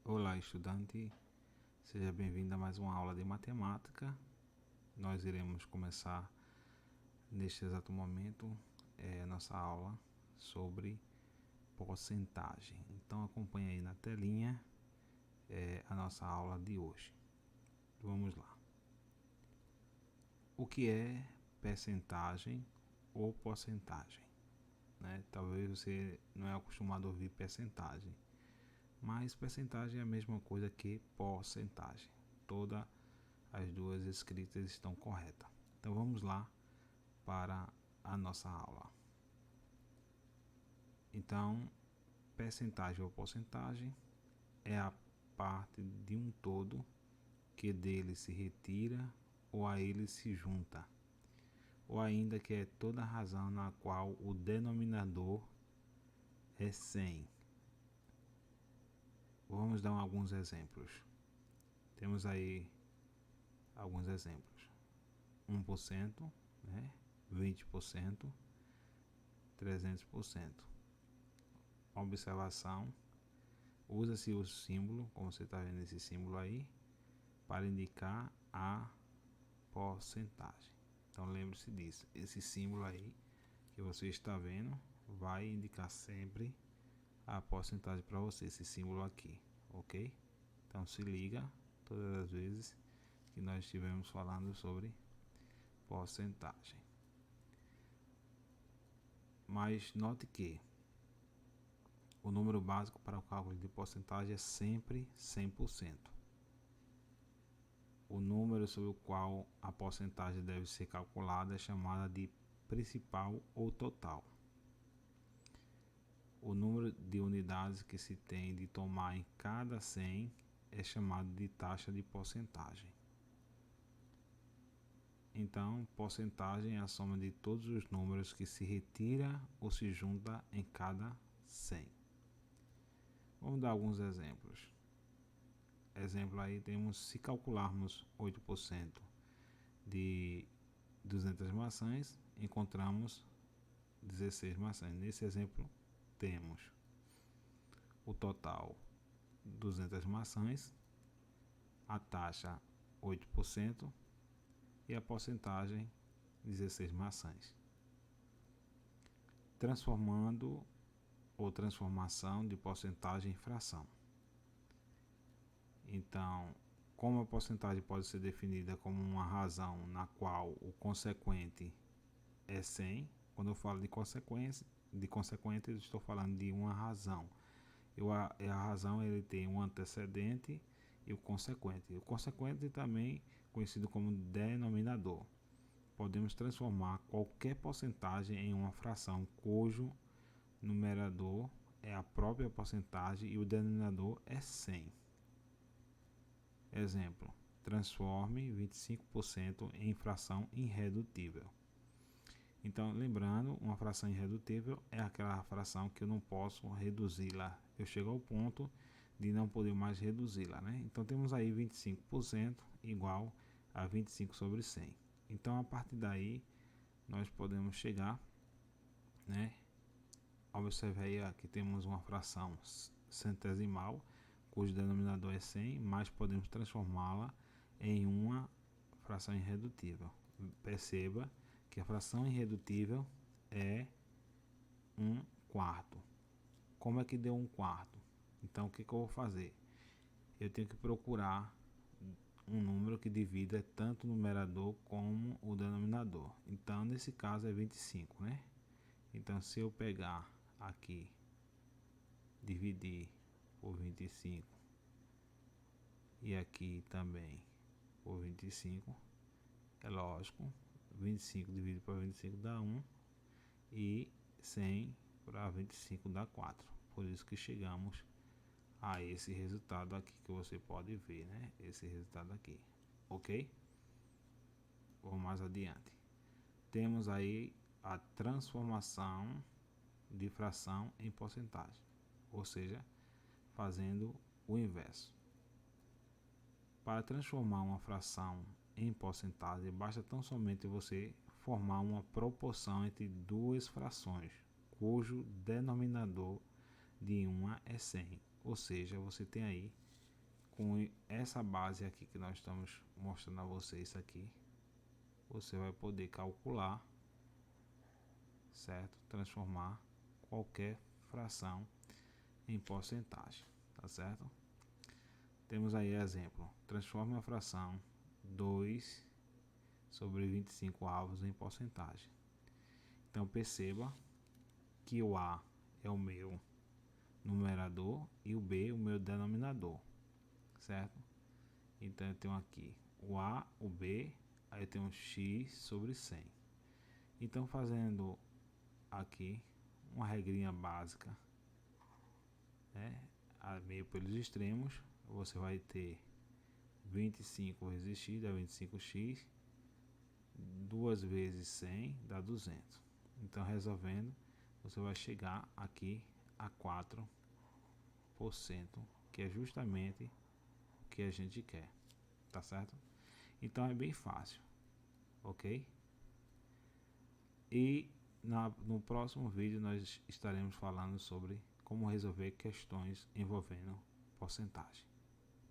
Olá, estudante, seja bem-vindo a mais uma aula de matemática. Nós iremos começar neste exato momento a nossa aula sobre porcentagem. Então acompanhe aí na telinha a nossa aula de hoje. Vamos lá. O que é percentagem ou porcentagem? Talvez você não é acostumado a ouvir percentagem, mas percentagem é a mesma coisa que porcentagem. Todas as duas escritas estão corretas. Então vamos lá para a nossa aula. Então, percentagem ou porcentagem é a parte de um todo que dele se retira ou a ele se junta, ou ainda que é toda a razão na qual o denominador é 100. Vamos dar alguns exemplos. Temos aí alguns exemplos: 1%, 20%, 300%. Observação: usa-se o símbolo, como você está vendo esse símbolo aí, para indicar a porcentagem. Então lembre-se disso, esse símbolo aí que você está vendo vai indicar sempre a porcentagem para você, esse símbolo aqui, ok? Então se liga todas as vezes que nós estivermos falando sobre porcentagem. Mas note que o número básico para o cálculo de porcentagem é sempre 100%. O número sobre o qual a porcentagem deve ser calculada é chamada de principal ou total. O número de unidades que se tem de tomar em cada 100 é chamado de taxa de porcentagem. Então, porcentagem é a soma de todos os números que se retira ou se junta em cada 100. Vamos dar alguns exemplos. Exemplo aí, temos, se calcularmos 8% de 200 maçãs, encontramos 16 maçãs. Nesse exemplo, temos o total 200 maçãs, a taxa 8% e a porcentagem 16 maçãs. Transformando ou transformação de porcentagem em fração. Então, como a porcentagem pode ser definida como uma razão na qual o consequente é 100, quando eu falo de consequente, eu estou falando de uma razão. A razão ele tem um antecedente e o consequente. O consequente também conhecido como denominador. Podemos transformar qualquer porcentagem em uma fração cujo numerador é a própria porcentagem e o denominador é 100. Exemplo: transforme 25% em fração irredutível. Então, lembrando, uma fração irredutível é aquela fração que eu não posso reduzi-la. Eu chego ao ponto de não poder mais reduzi-la, Então, temos aí 25% igual a 25 sobre 100. Então, a partir daí, nós podemos chegar, Observe aí que temos uma fração centesimal, cujo denominador é 100, mas podemos transformá-la em uma fração irredutível. Perceba que a fração irredutível é 1/4. Como é que deu 1/4? Então, o que eu vou fazer? Eu tenho que procurar um número que divida tanto o numerador como o denominador. Então, nesse caso é 25, Então, se eu pegar aqui, dividir por 25 e aqui também por 25, é lógico, 25 dividido por 25 dá 1 e 100 para 25 dá 4. Por isso que chegamos a esse resultado aqui que você pode ver, Esse resultado aqui, ok? Vamos mais adiante. Temos aí a transformação de fração em porcentagem, ou seja, fazendo o inverso. Para transformar uma fração em porcentagem, basta tão somente você formar uma proporção entre duas frações, cujo denominador de uma é 100. Ou seja, você tem aí com essa base aqui que nós estamos mostrando a vocês aqui, você vai poder calcular, certo? Transformar qualquer fração em porcentagem, tá certo? Temos aí exemplo: transforme a fração 2 sobre 25 avos em porcentagem. Então perceba que o A é o meu numerador e o B o meu denominador, certo? Então eu tenho aqui o A, o B, aí eu tenho x sobre 100. Então, fazendo aqui uma regrinha básica, né, a meio pelos extremos, você vai ter 25 vezes x dá 25x, 2 vezes 100 dá 200. Então, resolvendo, você vai chegar aqui a 4%, que é justamente o que a gente quer, tá certo? Então é bem fácil, ok? E no próximo vídeo nós estaremos falando sobre como resolver questões envolvendo porcentagem.